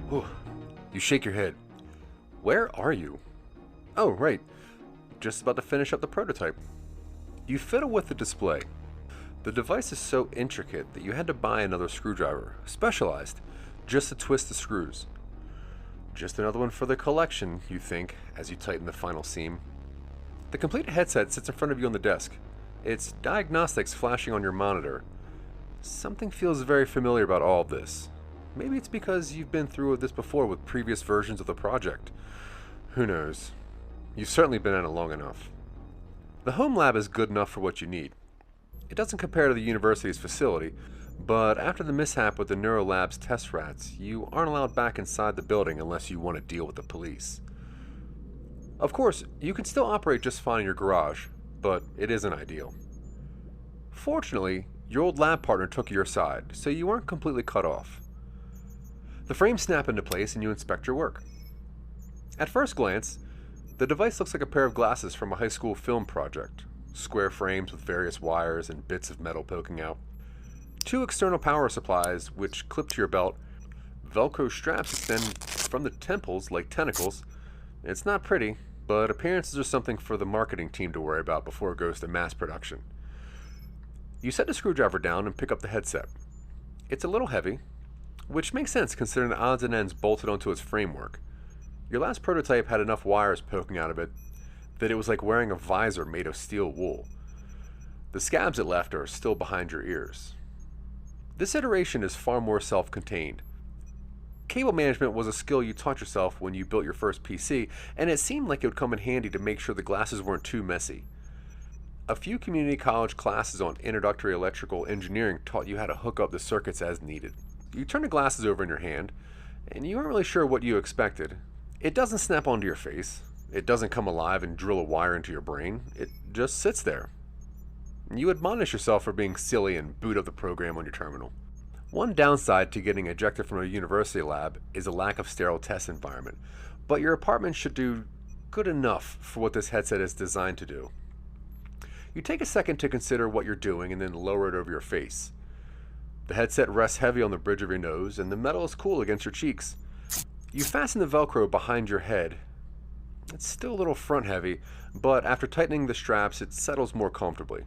Whew. You shake your head. Where are you? Oh, right. Just about to finish up the prototype. You fiddle with the display. The device is so intricate that you had to buy another screwdriver, specialized, just to twist the screws. Just another one for the collection, you think, as you tighten the final seam. The completed headset sits in front of you on the desk. Its diagnostics flashing on your monitor. Something feels very familiar about all of this. Maybe it's because you've been through this before with previous versions of the project. Who knows? You've certainly been at it long enough. The home lab is good enough for what you need. It doesn't compare to the university's facility, but after the mishap with the Neurolab's test rats, you aren't allowed back inside the building unless you want to deal with the police. Of course, you can still operate just fine in your garage, but it isn't ideal. Fortunately, your old lab partner took your side, so you aren't completely cut off. The frames snap into place and you inspect your work. At first glance, the device looks like a pair of glasses from a high school film project. Square frames with various wires and bits of metal poking out. 2 external power supplies which clip to your belt. Velcro straps extend from the temples like tentacles. It's not pretty, but appearances are something for the marketing team to worry about before it goes to mass production. You set the screwdriver down and pick up the headset. It's a little heavy, which makes sense considering the odds and ends bolted onto its framework. Your last prototype had enough wires poking out of it that it was like wearing a visor made of steel wool. The scabs it left are still behind your ears. This iteration is far more self-contained. Cable management was a skill you taught yourself when you built your first PC, and it seemed like it would come in handy to make sure the glasses weren't too messy. A few community college classes on introductory electrical engineering taught you how to hook up the circuits as needed. You turn the glasses over in your hand, and you aren't really sure what you expected. It doesn't snap onto your face. It doesn't come alive and drill a wire into your brain. It just sits there. You admonish yourself for being silly and boot up the program on your terminal. One downside to getting ejected from a university lab is a lack of sterile test environment, but your apartment should do good enough for what this headset is designed to do. You take a second to consider what you're doing and then lower it over your face. The headset rests heavy on the bridge of your nose and the metal is cool against your cheeks. You fasten the Velcro behind your head. It's still a little front heavy, but after tightening the straps it settles more comfortably.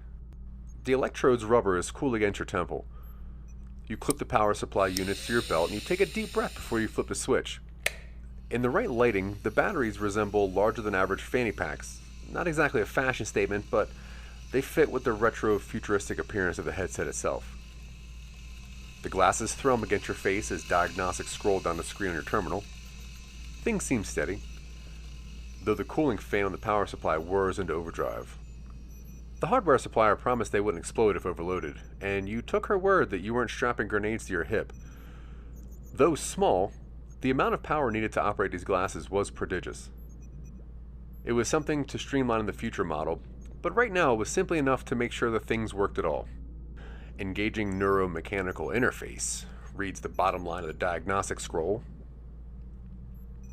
The electrode's rubber is cool against your temple. You clip the power supply units to your belt and you take a deep breath before you flip the switch. In the right lighting, the batteries resemble larger than average fanny packs. Not exactly a fashion statement, but they fit with the retro futuristic appearance of the headset itself. The glasses thrum against your face as diagnostics scroll down the screen on your terminal. Things seem steady, though the cooling fan on the power supply whirs into overdrive. The hardware supplier promised they wouldn't explode if overloaded, and you took her word that you weren't strapping grenades to your hip. Though small, the amount of power needed to operate these glasses was prodigious. It was something to streamline in the future model, but right now it was simply enough to make sure the things worked at all. Engaging neuromechanical interface, reads the bottom line of the diagnostic scroll.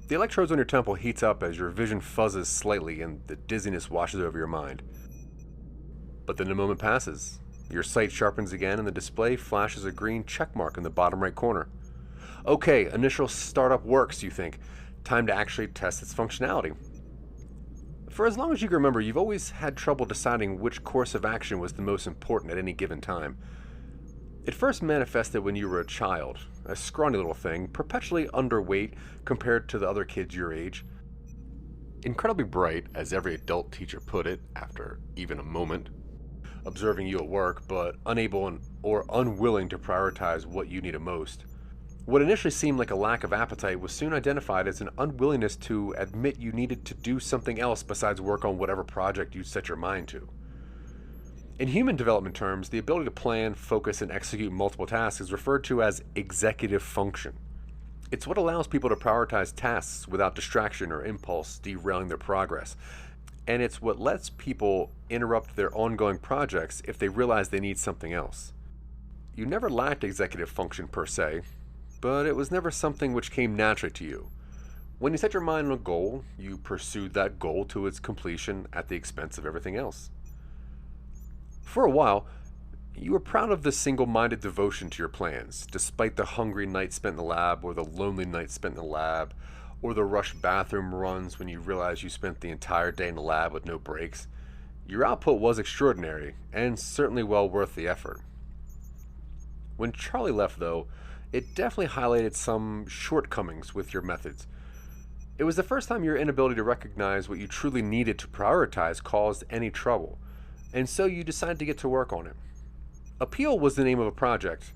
The electrodes on your temple heats up as your vision fuzzes slightly and the dizziness washes over your mind. But then the moment passes. Your sight sharpens again and the display flashes a green check mark in the bottom right corner. Okay, initial startup works, you think. Time to actually test its functionality. For as long as you can remember, you've always had trouble deciding which course of action was the most important at any given time. It first manifested when you were a child, a scrawny little thing, perpetually underweight compared to the other kids your age. Incredibly bright, as every adult teacher put it, after even a moment. Observing you at work, but unable or unwilling to prioritize what you needed most. What initially seemed like a lack of appetite was soon identified as an unwillingness to admit you needed to do something else besides work on whatever project you set your mind to. In human development terms, the ability to plan, focus, and execute multiple tasks is referred to as executive function. It's what allows people to prioritize tasks without distraction or impulse derailing their progress. And it's what lets people interrupt their ongoing projects if they realize they need something else. You never lacked executive function per se, but it was never something which came naturally to you. When you set your mind on a goal, you pursued that goal to its completion at the expense of everything else. For a while, You were proud of this single-minded devotion to your plans, despite the hungry nights spent in the lab, or the lonely nights spent in the lab, or the rushed bathroom runs when you realized you spent the entire day in the lab with no breaks. Your output was extraordinary, and certainly well worth the effort. When Charlie left, though, it definitely highlighted some shortcomings with your methods. It was the first time your inability to recognize what you truly needed to prioritize caused any trouble, and so you decided to get to work on it. APP.eal was the name of a project,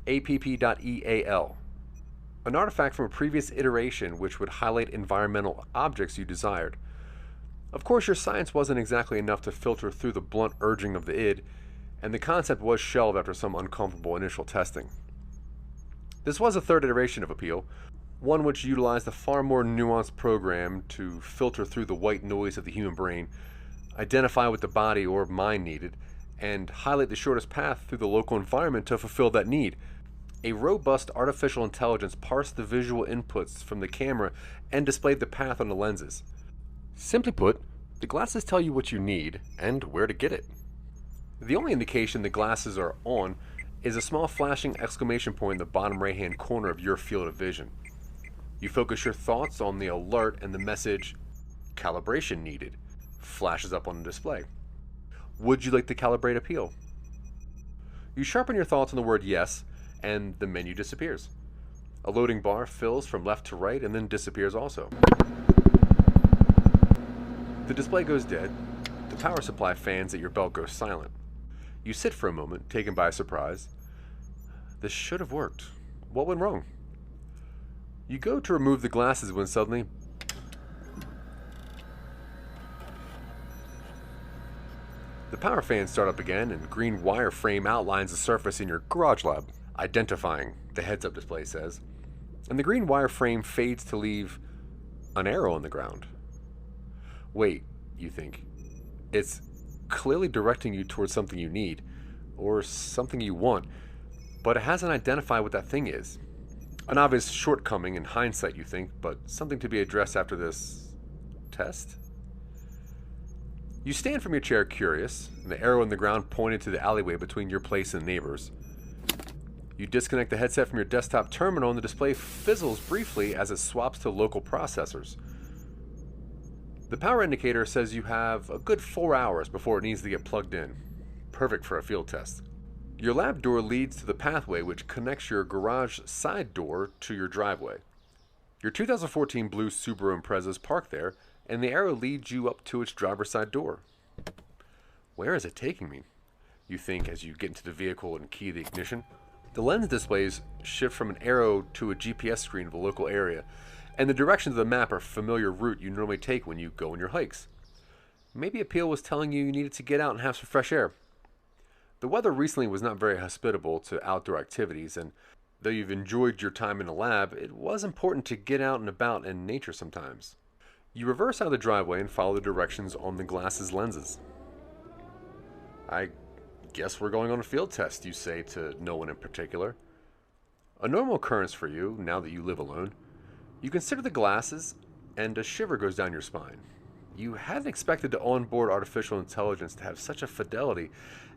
APP.eal, an artifact from a previous iteration which would highlight environmental objects you desired. Of course, your science wasn't exactly enough to filter through the blunt urging of the id, and the concept was shelved after some uncomfortable initial testing. This was a third iteration of APP.eal, one which utilized a far more nuanced program to filter through the white noise of the human brain, identify what the body or mind needed, and highlight the shortest path through the local environment to fulfill that need. A robust artificial intelligence parsed the visual inputs from the camera and displayed the path on the lenses. Simply put, the glasses tell you what you need and where to get it. The only indication the glasses are on is a small flashing exclamation point in the bottom right-hand corner of your field of vision. You focus your thoughts on the alert and the message, "Calibration needed," flashes up on the display. Would you like to calibrate APP.eal? You sharpen your thoughts on the word yes, and the menu disappears. A loading bar fills from left to right and then disappears also. The display goes dead. The power supply fans at your belt go silent. You sit for a moment, taken by surprise. This should have worked. What went wrong? You go to remove the glasses when suddenly the power fans start up again, and green wireframe outlines the surface in your garage lab. Identifying, the heads-up display says. And the green wireframe fades to leave an arrow on the ground. Wait, you think. It's clearly directing you towards something you need, or something you want, but it hasn't identified what that thing is. An obvious shortcoming in hindsight, you think, but something to be addressed after this test? You stand from your chair curious, and the arrow in the ground pointed to the alleyway between your place and the neighbor's. You disconnect the headset from your desktop terminal and the display fizzles briefly as it swaps to local processors. The power indicator says you have a good 4 hours before it needs to get plugged in. Perfect for a field test. Your lab door leads to the pathway which connects your garage side door to your driveway. Your 2014 blue Subaru Impreza is parked there, and the arrow leads you up to its driver's side door. Where is it taking me? You think as you get into the vehicle and key the ignition. The lens displays shift from an arrow to a GPS screen of the local area, and the directions of the map are a familiar route you normally take when you go on your hikes. Maybe APP.eal was telling you needed to get out and have some fresh air. The weather recently was not very hospitable to outdoor activities, and though you've enjoyed your time in the lab, it was important to get out and about in nature sometimes. You reverse out of the driveway and follow the directions on the glasses lenses. I guess we're going on a field test, you say to no one in particular. A normal occurrence for you, now that you live alone. You consider the glasses, and a shiver goes down your spine. You hadn't expected the onboard artificial intelligence to have such a fidelity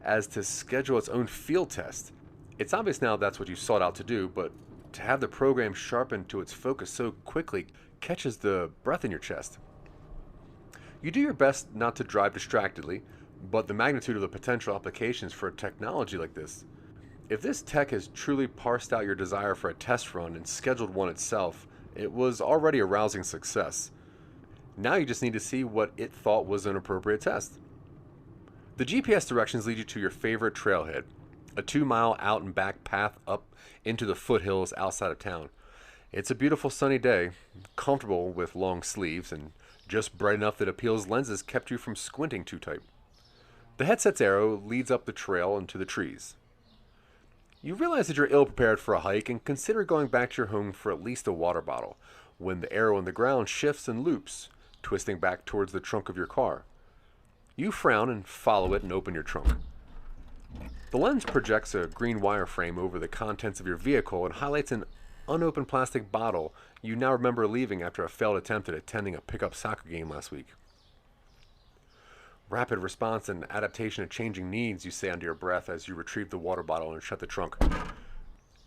as to schedule its own field test. It's obvious now that's what you sought out to do, but to have the program sharpen to its focus so quickly catches the breath in your chest. You do your best not to drive distractedly, but the magnitude of the potential applications for a technology like this. If this tech has truly parsed out your desire for a test run and scheduled one itself, it was already a rousing success. Now you just need to see what it thought was an appropriate test. The GPS directions lead you to your favorite trailhead, a 2-mile out and back path up into the foothills outside of town. It's a beautiful sunny day, comfortable with long sleeves, and just bright enough that APP.eal's lenses kept you from squinting too tight. The headset's arrow leads up the trail into the trees. You realize that you're ill-prepared for a hike and consider going back to your home for at least a water bottle, when the arrow on the ground shifts and loops, twisting back towards the trunk of your car. You frown and follow it and open your trunk. The lens projects a green wireframe over the contents of your vehicle and highlights an unopened plastic bottle you now remember leaving after a failed attempt at attending a pickup soccer game last week. Rapid response and adaptation to changing needs, you say under your breath as you retrieve the water bottle and shut the trunk.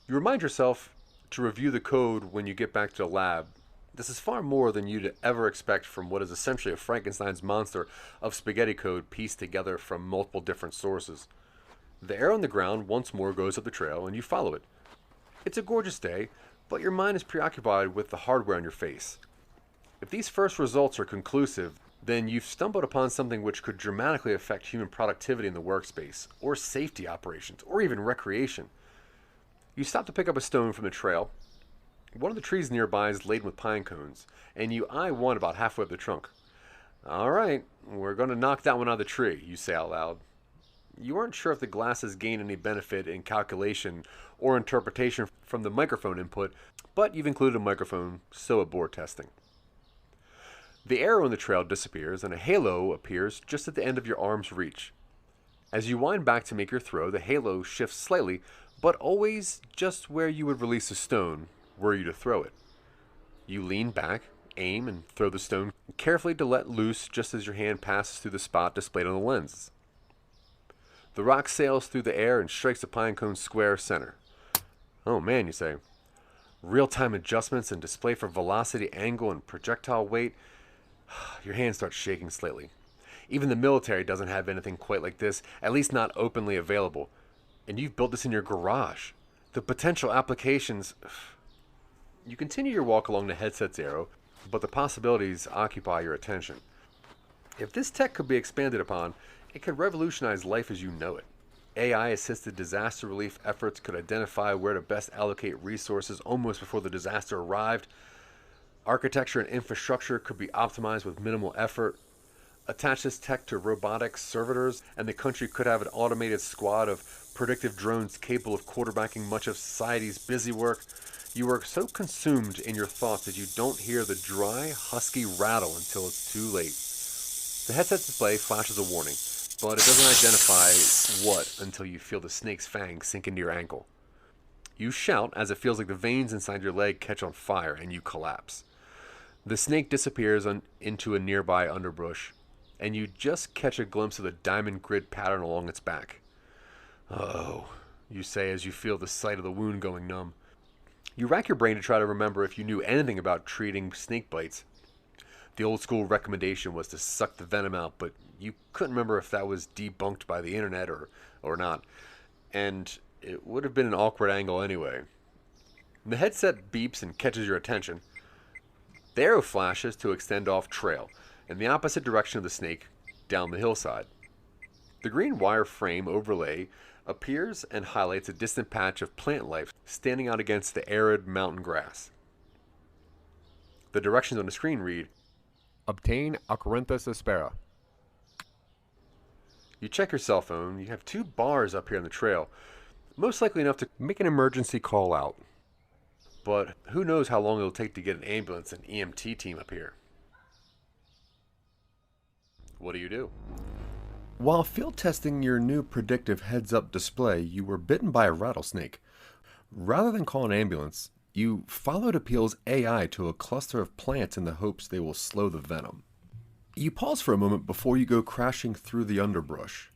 You remind yourself to review the code when you get back to the lab. This is far more than you'd ever expect from what is essentially a Frankenstein's monster of spaghetti code pieced together from multiple different sources. The arrow on the ground once more goes up the trail and you follow it. It's a gorgeous day, but your mind is preoccupied with the hardware on your face. If these first results are conclusive, then you've stumbled upon something which could dramatically affect human productivity in the workspace, or safety operations, or even recreation. You stop to pick up a stone from the trail. One of the trees nearby is laden with pine cones, and you eye one about halfway up the trunk. All right, we're going to knock that one out of the tree, you say out loud. You aren't sure if the glasses gain any benefit in calculation or interpretation from the microphone input, but you've included a microphone, so it bore testing. The arrow in the trail disappears and a halo appears just at the end of your arm's reach. As you wind back to make your throw, the halo shifts slightly, but always just where you would release a stone were you to throw it. You lean back, aim, and throw the stone carefully to let loose just as your hand passes through the spot displayed on the lens. The rock sails through the air and strikes the pine cone square center. Oh man, you say. Real-time adjustments and display for velocity, angle, and projectile weight. Your hand starts shaking slightly. Even the military doesn't have anything quite like this, at least not openly available. And you've built this in your garage. The potential applications... You continue your walk along the headset's arrow, but the possibilities occupy your attention. If this tech could be expanded upon, it could revolutionize life as you know it. AI-assisted disaster relief efforts could identify where to best allocate resources almost before the disaster arrived. Architecture and infrastructure could be optimized with minimal effort. Attach this tech to robotic servitors, and the country could have an automated squad of predictive drones capable of quarterbacking much of society's busy work. You are so consumed in your thoughts that you don't hear the dry, husky rattle until it's too late. The headset display flashes a warning, but it doesn't identify what until you feel the snake's fangs sink into your ankle. You shout as it feels like the veins inside your leg catch on fire and you collapse. The snake disappears into a nearby underbrush, and you just catch a glimpse of the diamond grid pattern along its back. Oh, you say as you feel the sight of the wound going numb. You rack your brain to try to remember if you knew anything about treating snake bites. The old school recommendation was to suck the venom out, but you couldn't remember if that was debunked by the internet or not. And it would have been an awkward angle anyway. The headset beeps and catches your attention. The arrow flashes to extend off trail, in the opposite direction of the snake, down the hillside. The green wire frame overlay appears and highlights a distant patch of plant life standing out against the arid mountain grass. The directions on the screen read, Obtain Acaranthus aspera. You check your cell phone. You have 2 bars up here on the trail, most likely enough to make an emergency call out. But who knows how long it'll take to get an ambulance and EMT team up here. What do? While field testing your new predictive heads-up display, you were bitten by a rattlesnake. Rather than call an ambulance, you followed APP.eal's AI to a cluster of plants in the hopes they will slow the venom. You pause for a moment before you go crashing through the underbrush.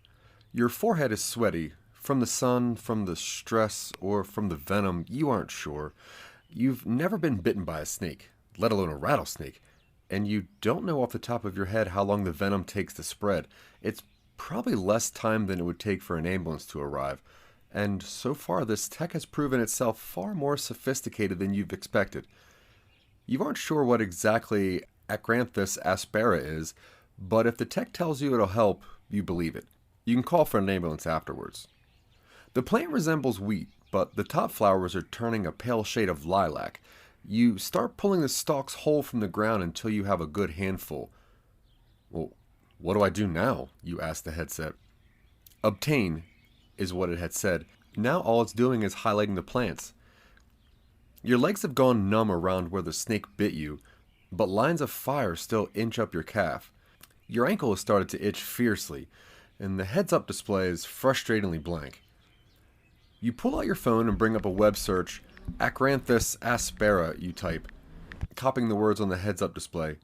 Your forehead is sweaty, from the sun, from the stress, or from the venom, you aren't sure. You've never been bitten by a snake, let alone a rattlesnake, and you don't know off the top of your head how long the venom takes to spread. It's probably less time than it would take for an ambulance to arrive, and so far this tech has proven itself far more sophisticated than you've expected. You aren't sure what exactly Acaranthus aspera is, but if the tech tells you it'll help, you believe it. You can call for an ambulance afterwards. The plant resembles wheat, but the top flowers are turning a pale shade of lilac. You start pulling the stalks whole from the ground until you have a good handful. Well, what do I do now? You ask the headset. Obtain is what it had said. Now all it's doing is highlighting the plants. Your legs have gone numb around where the snake bit you, but lines of fire still inch up your calf. Your ankle has started to itch fiercely, and the heads-up display is frustratingly blank. You pull out your phone and bring up a web search, Acaranthus aspera, you type, copying the words on the heads-up display.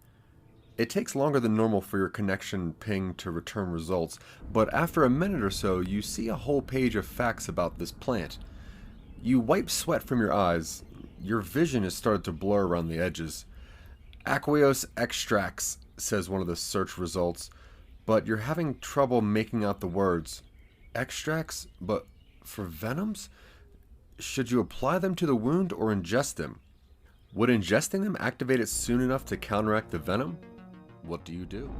It takes longer than normal for your connection ping to return results, but after a minute or so, you see a whole page of facts about this plant. You wipe sweat from your eyes. Your vision has started to blur around the edges. Aqueous extracts, says one of the search results, but you're having trouble making out the words. Extracts? But for venoms? Should you apply them to the wound or ingest them? Would ingesting them activate it soon enough to counteract the venom? What do?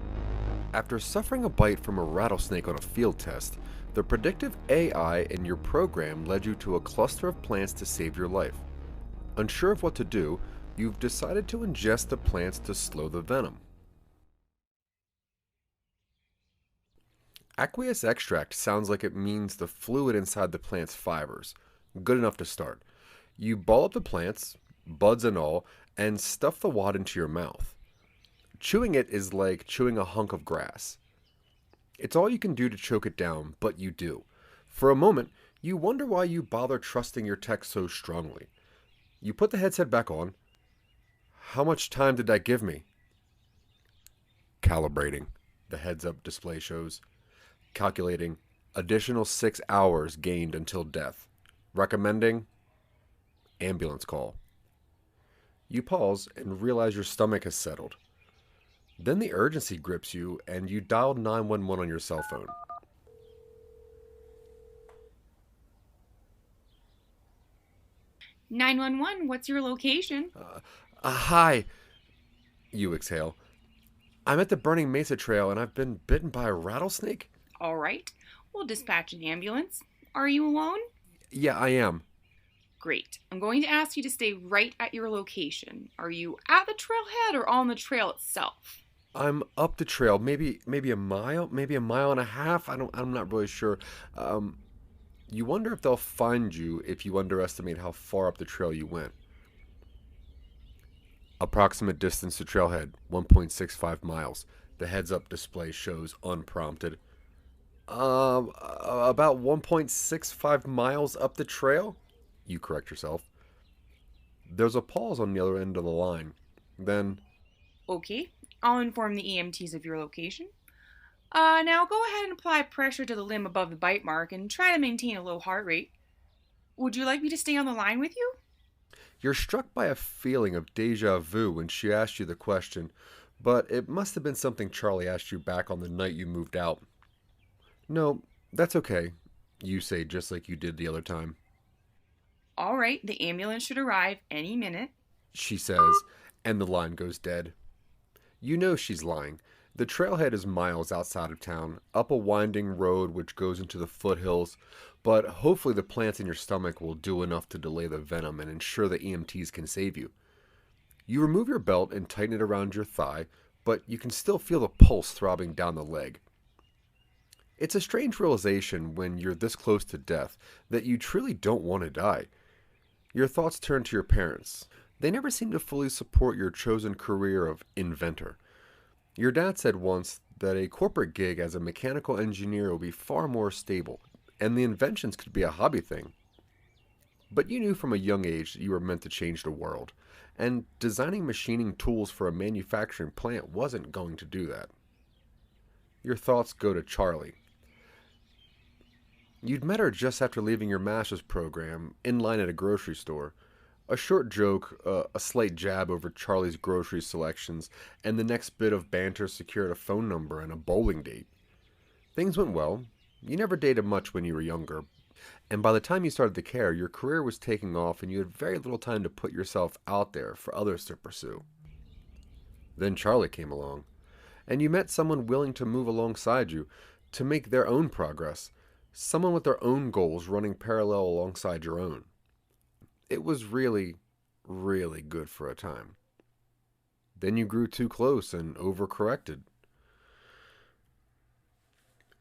After suffering a bite from a rattlesnake on a field test, the predictive AI in your program led you to a cluster of plants to save your life. Unsure of what to do, you've decided to ingest the plants to slow the venom. Aqueous extract sounds like it means the fluid inside the plant's fibers. Good enough to start. You ball up the plants, buds and all, and stuff the wad into your mouth. Chewing it is like chewing a hunk of grass. It's all you can do to choke it down, but you do. For a moment, you wonder why you bother trusting your tech so strongly. You put the headset back on. How much time did that give me? Calibrating, the heads-up display shows. Calculating, additional 6 hours gained until death. Recommending, ambulance call. You pause and realize your stomach has settled. Then the urgency grips you and you dial 911 on your cell phone. What's your location? Hi, you exhale. I'm at the Burning Mesa Trail and I've been bitten by a rattlesnake. All right, we'll dispatch an ambulance. Are you alone? Yeah, I am. Great. I'm going to ask you to stay right at your location. Are you at the trailhead or on the trail itself? I'm up the trail, maybe a mile, maybe a mile and a half. I'm not really sure. You wonder if they'll find you if you underestimate how far up the trail you went. Approximate distance to trailhead, 1.65 miles. The heads-up display shows unprompted. About 1.65 miles up the trail? You correct yourself. There's a pause on the other end of the line. Then, Okay, I'll inform the EMTs of your location. Now go ahead and apply pressure to the limb above the bite mark and try to maintain a low heart rate. Would you like me to stay on the line with you? you're struck by a feeling of deja vu when she asked you the question, but it must have been something Charlie asked you back on the night you moved out. No, that's okay, you say just like you did the other time. All right, the ambulance should arrive any minute. She says, and the line goes dead. You know she's lying. The trailhead is miles outside of town, up a winding road which goes into the foothills, but hopefully the plants in your stomach will do enough to delay the venom and ensure the EMTs can save you. You remove your belt and tighten it around your thigh, but you can still feel the pulse throbbing down the leg. It's a strange realization when you're this close to death that you truly don't want to die. Your thoughts turn to your parents. They never seem to fully support your chosen career of inventor. Your dad said once that a corporate gig as a mechanical engineer will be far more stable, and the inventions could be a hobby thing. But you knew from a young age that you were meant to change the world, and designing machining tools for a manufacturing plant wasn't going to do that. Your thoughts go to Charlie. You'd met her just after leaving your master's program, in line at a grocery store. A short joke, a slight jab over Charlie's grocery selections, and the next bit of banter secured a phone number and a bowling date. Things went well. You never dated much when you were younger, and by the time you started to care, your career was taking off and you had very little time to put yourself out there for others to pursue. Then Charlie came along, and you met someone willing to move alongside you, to make their own progress, someone with their own goals running parallel alongside your own. It was really, really good for a time. Then you grew too close and overcorrected.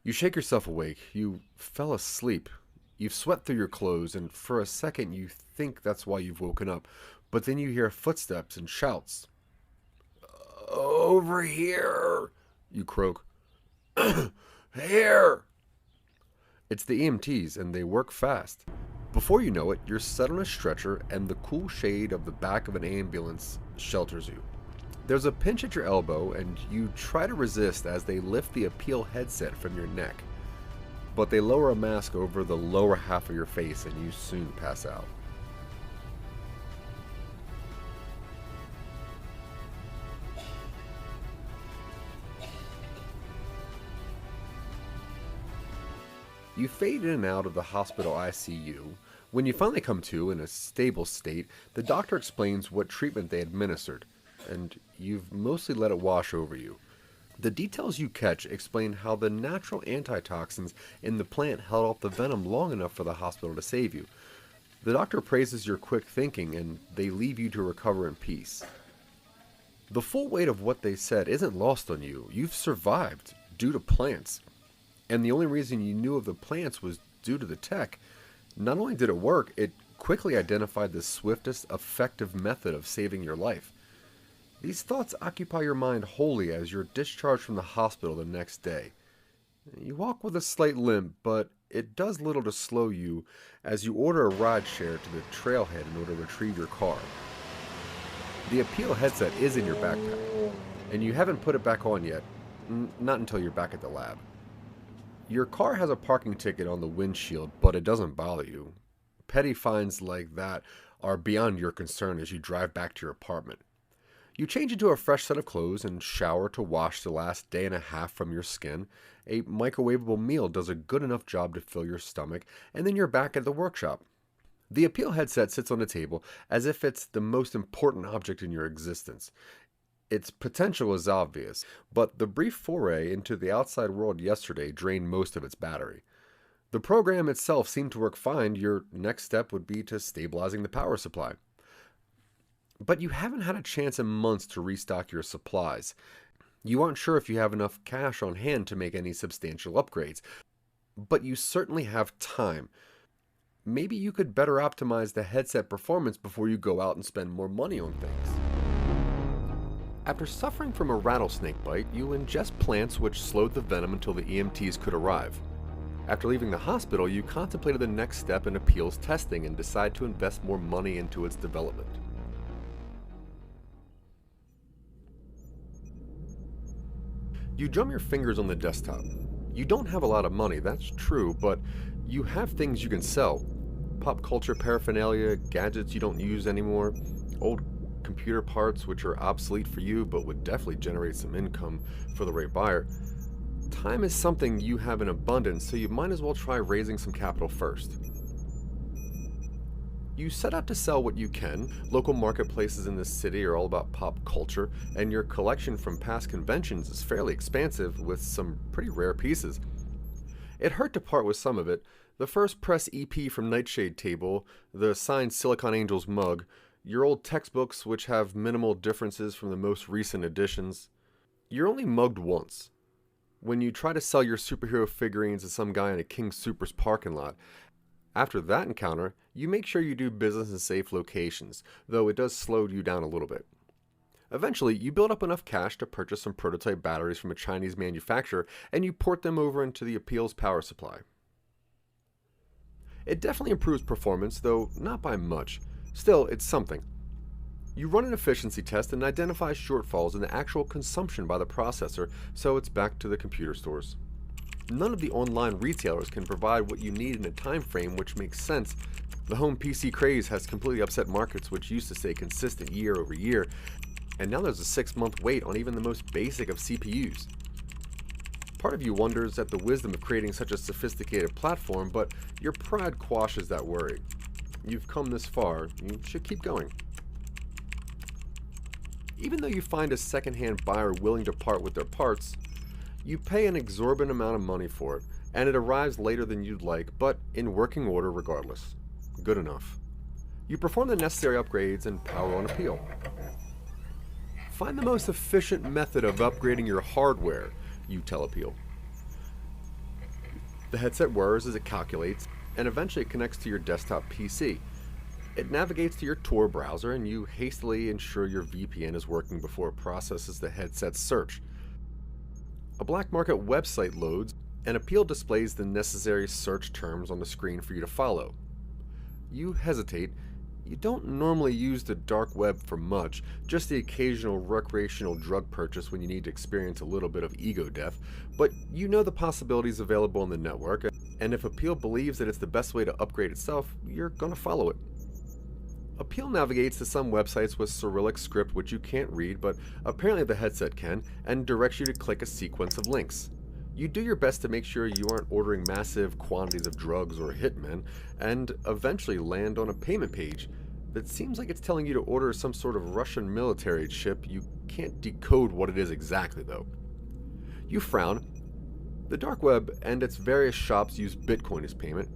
You shake yourself awake. You fell asleep. You've sweat through your clothes, and for a second you think that's why you've woken up. But then you hear footsteps and shouts. "Over here!" you croak. "Here!" It's the EMTs, and they work fast. Before you know it, you're set on a stretcher, and the cool shade of the back of an ambulance shelters you. There's a pinch at your elbow, and you try to resist as they lift the APP.eal headset from your neck. But they lower a mask over the lower half of your face, and you soon pass out. You fade in and out of the hospital ICU. When you finally come to in a stable state, the doctor explains what treatment they administered, and you've mostly let it wash over you. The details you catch explain how the natural antitoxins in the plant held off the venom long enough for the hospital to save you. The doctor praises your quick thinking, and they leave you to recover in peace. The full weight of what they said isn't lost on you. You've survived due to plants. And the only reason you knew of the plants was due to the tech. Not only did it work, it quickly identified the swiftest, effective method of saving your life. These thoughts occupy your mind wholly as you're discharged from the hospital the next day. You walk with a slight limp, but it does little to slow you as you order a ride share to the trailhead in order to retrieve your car. The APP.eal headset is in your backpack, and you haven't put it back on yet, not until you're back at the lab. Your car has a parking ticket on the windshield, but it doesn't bother you. Petty fines like that are beyond your concern as you drive back to your apartment. You change into a fresh set of clothes and shower to wash the last day and a half from your skin. A microwavable meal does a good enough job to fill your stomach, and then you're back at the workshop. The APP.eal headset sits on the table as if it's the most important object in your existence. Its potential is obvious, but the brief foray into the outside world yesterday drained most of its battery. The program itself seemed to work fine. Your next step would be to stabilizing the power supply. But you haven't had a chance in months to restock your supplies. You aren't sure if you have enough cash on hand to make any substantial upgrades, but you certainly have time. Maybe you could better optimize the headset performance before you go out and spend more money on things. After suffering from a rattlesnake bite, you ingest plants which slowed the venom until the EMTs could arrive. After leaving the hospital, you contemplated the next step in APP.eal's testing and decided to invest more money into its development. You drum your fingers on the desktop. You don't have a lot of money, that's true, but you have things you can sell. Pop culture paraphernalia, gadgets you don't use anymore, old computer parts which are obsolete for you but would definitely generate some income for the right buyer. Time is something you have in abundance, so you might as well try raising some capital first. You set out to sell what you can. Local marketplaces in this city are all about pop culture, and your collection from past conventions is fairly expansive with some pretty rare pieces. It hurt to part with some of it. The first press EP from Nightshade Table, the signed Silicon Angels mug, your old textbooks which have minimal differences from the most recent editions. You're only mugged once. When you try to sell your superhero figurines to some guy in a King Soopers parking lot. After that encounter, you make sure you do business in safe locations, though it does slow you down a little bit. Eventually, you build up enough cash to purchase some prototype batteries from a Chinese manufacturer, and you port them over into the APP.eal's power supply. It definitely improves performance, though not by much. Still, it's something. You run an efficiency test and identify shortfalls in the actual consumption by the processor, so it's back to the computer stores. None of the online retailers can provide what you need in a time frame which makes sense. The home PC craze has completely upset markets which used to stay consistent year over year, and now there's a 6-month wait on even the most basic of CPUs. Part of you wonders at the wisdom of creating such a sophisticated platform, but your pride quashes that worry. You've come this far, you should keep going. Even though you find a second-hand buyer willing to part with their parts, you pay an exorbitant amount of money for it, and it arrives later than you'd like, but in working order regardless. Good enough. You perform the necessary upgrades and power on APP.eal. Find the most efficient method of upgrading your hardware, you tell APP.eal. The headset whirs as it calculates, and eventually it connects to your desktop PC. It navigates to your Tor browser, and you hastily ensure your VPN is working before it processes the headset's search. A black market website loads, and APP.eal displays the necessary search terms on the screen for you to follow. You hesitate, You don't normally use the dark web for much, just the occasional recreational drug purchase when you need to experience a little bit of ego death, but you know the possibilities available on the network, and if APP.eal believes that it's the best way to upgrade itself, you're going to follow it. APP.eal navigates to some websites with Cyrillic script which you can't read, but apparently the headset can, and directs you to click a sequence of links. You do your best to make sure you aren't ordering massive quantities of drugs or hitmen, and eventually land on a payment page that seems like it's telling you to order some sort of Russian military chip. You can't decode what it is exactly though. You frown. The dark web and its various shops use Bitcoin as payment,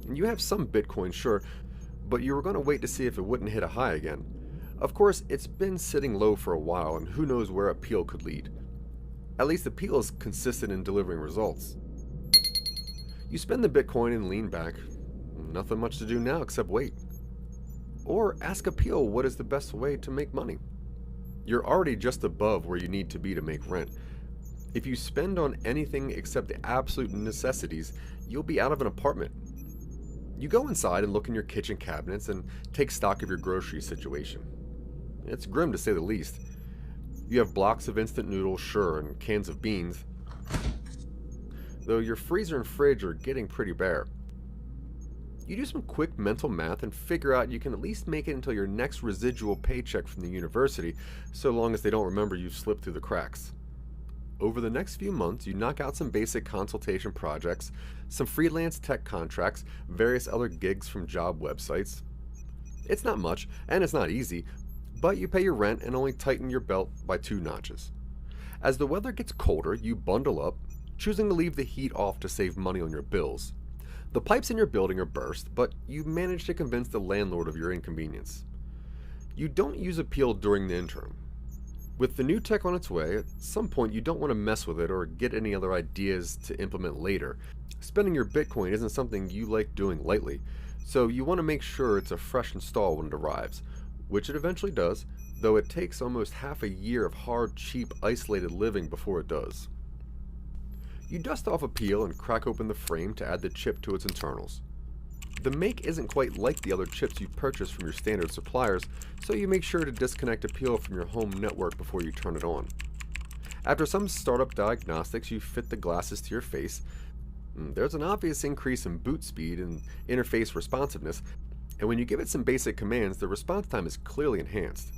and you have some Bitcoin, sure, but you were going to wait to see if it wouldn't hit a high again. Of course, it's been sitting low for a while, and who knows where APP.eal could lead. At least APP.eal is consistent in delivering results. You spend the Bitcoin and lean back. Nothing much to do now except wait. Or ask APP.eal what is the best way to make money. You're already just above where you need to be to make rent. If you spend on anything except the absolute necessities, you'll be out of an apartment. You go inside and look in your kitchen cabinets and take stock of your grocery situation. It's grim to say the least. You have blocks of instant noodles, sure, and cans of beans, though your freezer and fridge are getting pretty bare. You do some quick mental math and figure out you can at least make it until your next residual paycheck from the university, so long as they don't remember you've slipped through the cracks. Over the next few months, you knock out some basic consultation projects, some freelance tech contracts, various other gigs from job websites. It's not much, and it's not easy, but you pay your rent and only tighten your belt by 2 notches. As the weather gets colder, you bundle up, choosing to leave the heat off to save money on your bills. The pipes in your building are burst, but you manage to convince the landlord of your inconvenience. You don't use APP.eal during the interim. With the new tech on its way, at some point you don't want to mess with it or get any other ideas to implement later. Spending your Bitcoin isn't something you like doing lightly, so you want to make sure it's a fresh install when it arrives, which it eventually does, though it takes almost half a year of hard, cheap, isolated living before it does. You dust off APP.eal and crack open the frame to add the chip to its internals. The make isn't quite like the other chips you purchase from your standard suppliers, so you make sure to disconnect APP.eal from your home network before you turn it on. After some startup diagnostics, you fit the glasses to your face. There's an obvious increase in boot speed and interface responsiveness, and when you give it some basic commands, the response time is clearly enhanced.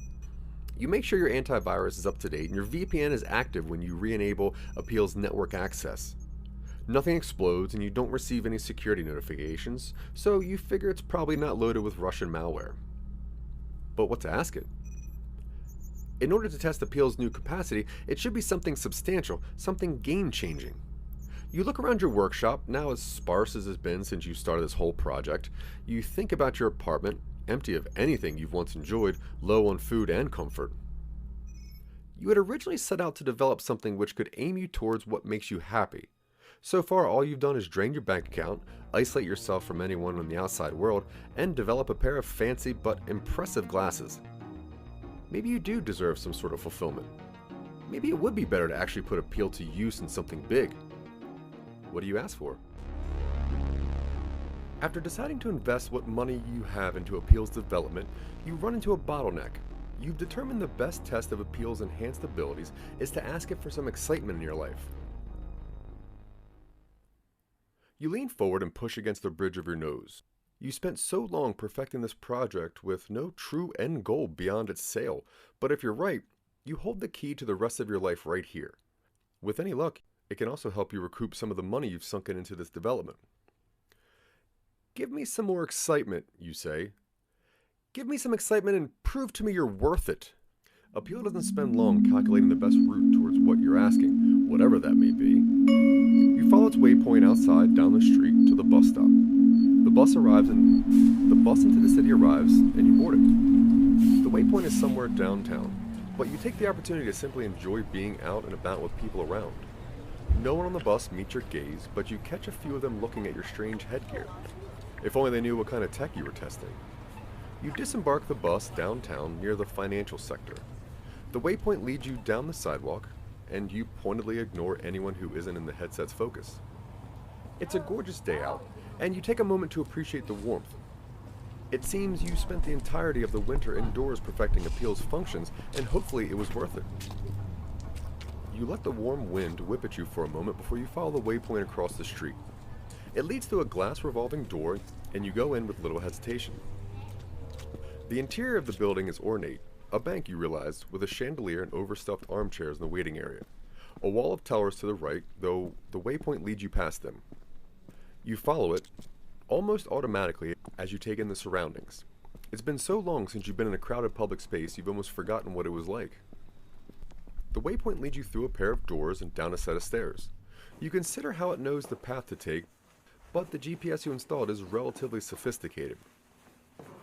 You make sure your antivirus is up to date and your VPN is active when you re-enable APP.eal's network access. Nothing explodes and you don't receive any security notifications, so you figure it's probably not loaded with Russian malware. But what to ask it? In order to test APP.eal's new capacity, it should be something substantial, something game-changing. You look around your workshop, now as sparse as it's been since you started this whole project. You think about your apartment, empty of anything you've once enjoyed, low on food and comfort. You had originally set out to develop something which could aim you towards what makes you happy. So far, all you've done is drain your bank account, isolate yourself from anyone in the outside world, and develop a pair of fancy but impressive glasses. Maybe you do deserve some sort of fulfillment. Maybe it would be better to actually put APP.eal to use in something big. What do you ask for? After deciding to invest what money you have into APP.eal's development, you run into a bottleneck. You've determined the best test of APP.eal's enhanced abilities is to ask it for some excitement in your life. You lean forward and push against the bridge of your nose. You spent so long perfecting this project with no true end goal beyond its sale, but if you're right, you hold the key to the rest of your life right here. With any luck, it can also help you recoup some of the money you've sunken into this development. Give me some more excitement, you say. Give me some excitement and prove to me you're worth it. APP.eal doesn't spend long calculating the best route towards what you're asking, whatever that may be. You follow its waypoint outside down the street to the bus stop. The bus into the city arrives, and you board it. The waypoint is somewhere downtown, but you take the opportunity to simply enjoy being out and about with people around. No one on the bus meets your gaze, but you catch a few of them looking at your strange headgear. If only they knew what kind of tech you were testing. You disembark the bus downtown near the financial sector. The waypoint leads you down the sidewalk, and you pointedly ignore anyone who isn't in the headset's focus. It's a gorgeous day out, and you take a moment to appreciate the warmth. It seems you spent the entirety of the winter indoors perfecting APPeal's functions, and hopefully it was worth it. You let the warm wind whip at you for a moment before you follow the waypoint across the street. It leads to a glass revolving door, and you go in with little hesitation. The interior of the building is ornate, a bank you realize, with a chandelier and overstuffed armchairs in the waiting area. A wall of tellers to the right, though the waypoint leads you past them. You follow it, almost automatically, as you take in the surroundings. It's been so long since you've been in a crowded public space you've almost forgotten what it was like. The waypoint leads you through a pair of doors and down a set of stairs. You consider how it knows the path to take, but the GPS you installed is relatively sophisticated.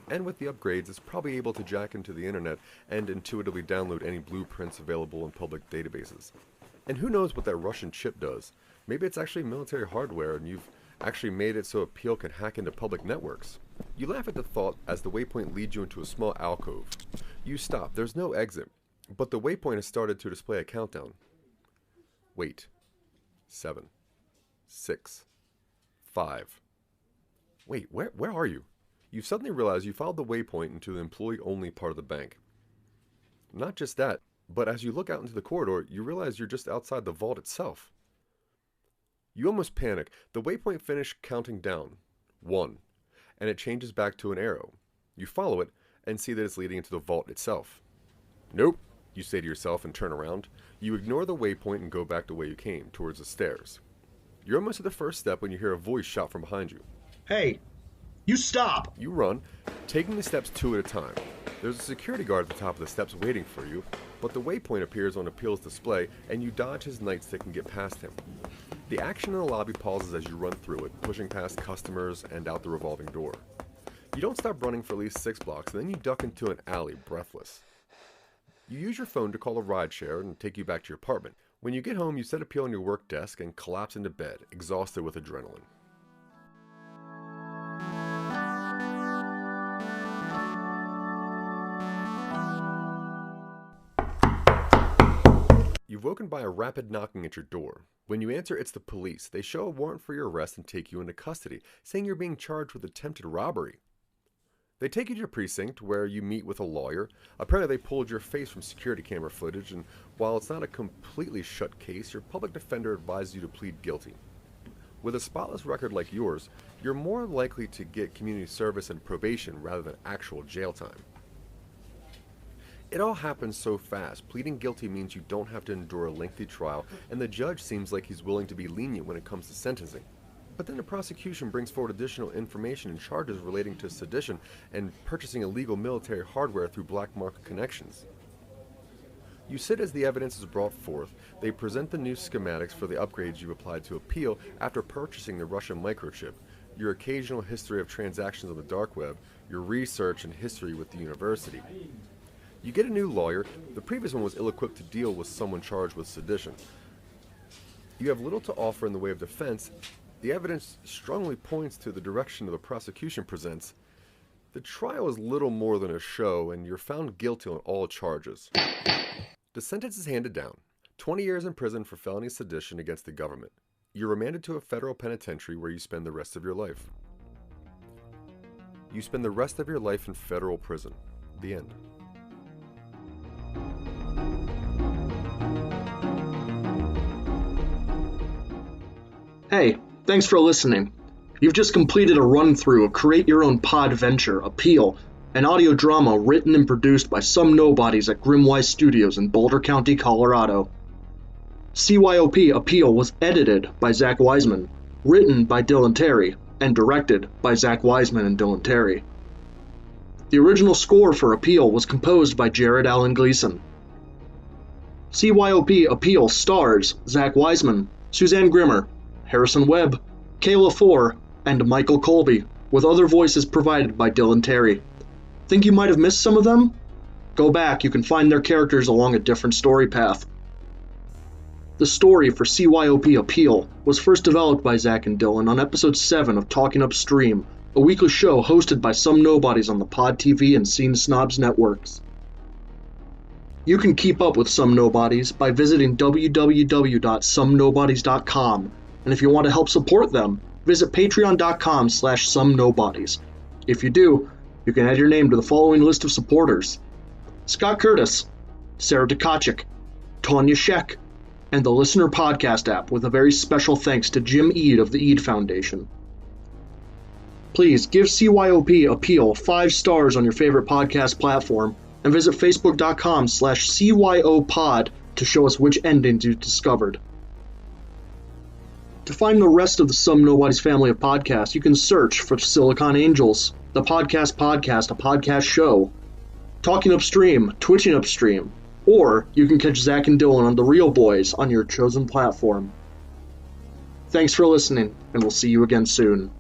And with the upgrades, it's probably able to jack into the internet and intuitively download any blueprints available in public databases. And who knows what that Russian chip does? Maybe it's actually military hardware and you've actually made it so APPeal can hack into public networks. You laugh at the thought as the waypoint leads you into a small alcove. You stop, there's no exit, but the waypoint has started to display a countdown. Wait. 7. 6. 5. Wait, where are you? You suddenly realize you followed the waypoint into the employee-only part of the bank. Not just that, but as you look out into the corridor, you realize you're just outside the vault itself. You almost panic. The waypoint finished counting down. 1. And it changes back to an arrow. You follow it and see that it's leading into the vault itself. Nope, you say to yourself and turn around. You ignore the waypoint and go back the way you came, towards the stairs. You're almost at the first step when you hear a voice shout from behind you. Hey, you stop! You run, taking the steps 2 at a time. There's a security guard at the top of the steps waiting for you, but the waypoint appears on APPeal's display and you dodge his nightstick and get past him. The action in the lobby pauses as you run through it, pushing past customers and out the revolving door. You don't stop running for at least 6 blocks, and then you duck into an alley, breathless. You use your phone to call a rideshare and take you back to your apartment. When you get home, you set APPeal on your work desk and collapse into bed, exhausted with adrenaline. You're woken by a rapid knocking at your door. When you answer, it's the police. They show a warrant for your arrest and take you into custody, saying you're being charged with attempted robbery. They take you to your precinct, where you meet with a lawyer. Apparently they pulled your face from security camera footage, and while it's not a completely shut case, your public defender advises you to plead guilty. With a spotless record like yours, you're more likely to get community service and probation rather than actual jail time. It all happens so fast. Pleading guilty means you don't have to endure a lengthy trial, and the judge seems like he's willing to be lenient when it comes to sentencing. But then the prosecution brings forward additional information and charges relating to sedition and purchasing illegal military hardware through black market connections. You sit as the evidence is brought forth. They present the new schematics for the upgrades you've applied to APPeal after purchasing the Russian microchip, your occasional history of transactions on the dark web, your research and history with the university. You get a new lawyer. The previous one was ill-equipped to deal with someone charged with sedition. You have little to offer in the way of defense. The evidence strongly points to the direction the prosecution presents. The trial is little more than a show, and you're found guilty on all charges. The sentence is handed down. 20 years in prison for felony sedition against the government. You're remanded to a federal penitentiary where you spend the rest of your life. You spend the rest of your life in federal prison. The end. Hey, thanks for listening. You've just completed a run-through of Create Your Own Podventure, APPeal, an audio drama written and produced by some nobodies at Grimwise Studios in Boulder County, Colorado. CYOP APPeal was edited by Zach Wiseman, written by Dylan Terry, and directed by Zach Wiseman and Dylan Terry. The original score for APPeal was composed by Jared Allen Gleason. CYOP APPeal stars Zach Wiseman, Suzanne Grimmer, Harrison Webb, Kayla Four, and Michael Colby, with other voices provided by Dylan Terry. Think you might have missed some of them? Go back, you can find their characters along a different story path. The story for CYOP APPeal was first developed by Zach and Dylan on episode 7 of Talking Upstream, a weekly show hosted by some nobodies on the Pod TV and Scene Snobs networks. You can keep up with Some Nobodies by visiting www.somenobodies.com, and if you want to help support them, visit patreon.com/somenobodies. If you do, you you can add your name to the following list of supporters: Scott Curtis, Sarah Tkachuk, Tanya Sheck, and the Listener Podcast app, with a very special thanks to Jim Eade of the Eade Foundation. Please give CYOP.Appeal 5 stars on your favorite podcast platform, and visit facebook.com/CYOPod to show us which endings you discovered. To find the rest of the Some Nobody's family of podcasts, you can search for Silicon Angels, the Podcast, a podcast show, Talking Upstream, Twitching Upstream, or you can catch Zach and Dylan on The Real Boys on your chosen platform. Thanks for listening, and we'll see you again soon.